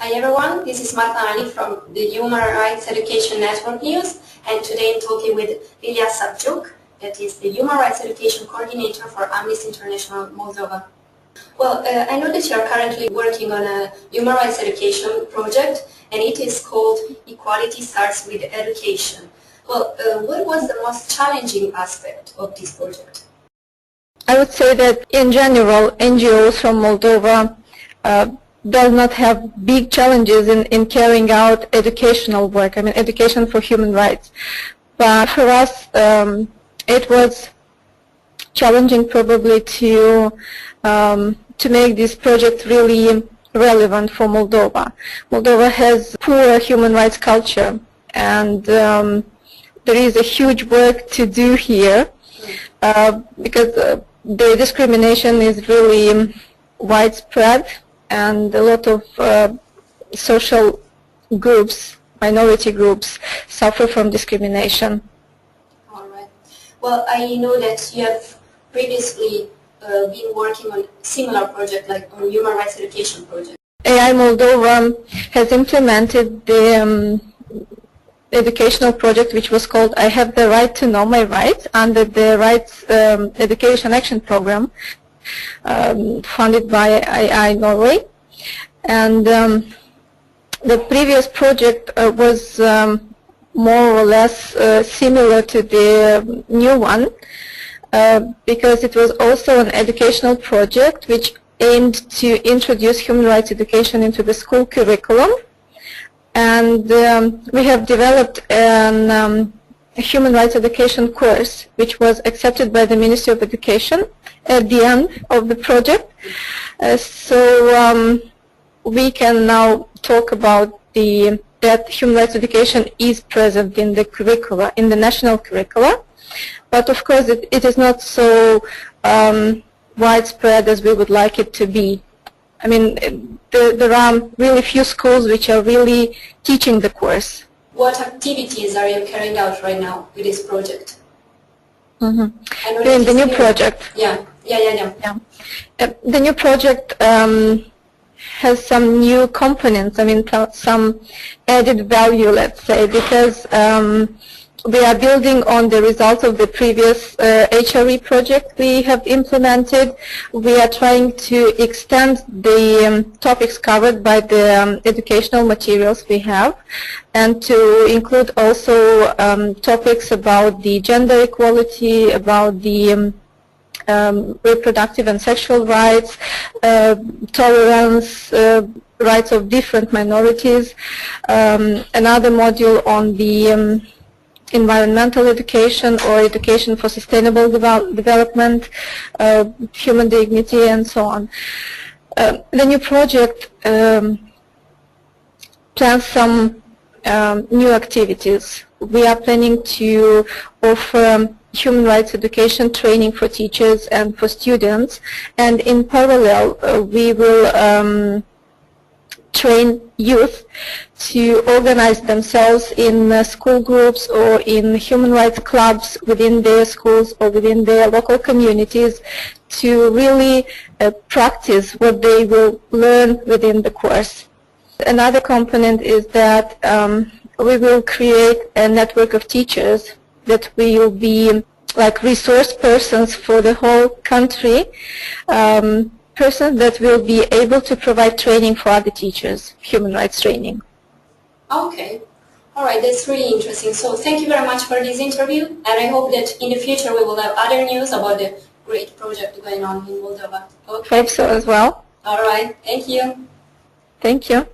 Hi everyone, this is Marta Ali from the Human Rights Education Network News, and today I'm talking with Lilia Savciuc, that is the Human Rights Education Coordinator for Amnesty International Moldova. Well, I know that you are currently working on a human rights education project, and it is called Equality Starts with Education. Well, what was the most challenging aspect of this project? I would say that in general, NGOs from Moldova does not have big challenges in carrying out educational work, education for human rights. But for us, it was challenging probably to make this project really relevant for Moldova. Moldova has poor human rights culture, and there is a huge work to do here because the discrimination is really widespread, and a lot of social groups, minority groups, suffer from discrimination. All right. Well, I know that you have previously been working on similar project, like on human rights education project. AI Moldova has implemented the educational project which was called I Have the Right to Know My Rights under the Rights Education Action Program funded by AI Norway. And the previous project was more or less similar to the new one because it was also an educational project which aimed to introduce human rights education into the school curriculum. And we have developed a human rights education course which was accepted by the Ministry of Education at the end of the project. So we can now talk about that human rights education is present in the curricula, in the national curricula. But of course it is not so widespread as we would like it to be. I mean, there are really few schools which are really teaching the course. What activities are you carrying out right now with this project? Mm-hmm. In the new project. Yeah. The new project has some new components, some added value, let's say, because we are building on the results of the previous HRE project we have implemented. We are trying to extend the topics covered by the educational materials we have, and to include also topics about the gender equality, about the reproductive and sexual rights, tolerance, rights of different minorities, another module on the environmental education or education for sustainable development, human dignity, and so on. The new project plans some new activities. We are planning to offer human rights education training for teachers and for students, and in parallel we will train youth to organize themselves in school groups or in human rights clubs within their schools or within their local communities to really practice what they will learn within the course. Another component is that we will create a network of teachers that will be like resource persons for the whole country, persons that will be able to provide training for other teachers, human rights training. Okay. All right, that's really interesting. So thank you very much for this interview, and I hope that in the future we will have other news about the great project going on in Moldova. Okay. Hope so as well. All right, thank you. Thank you.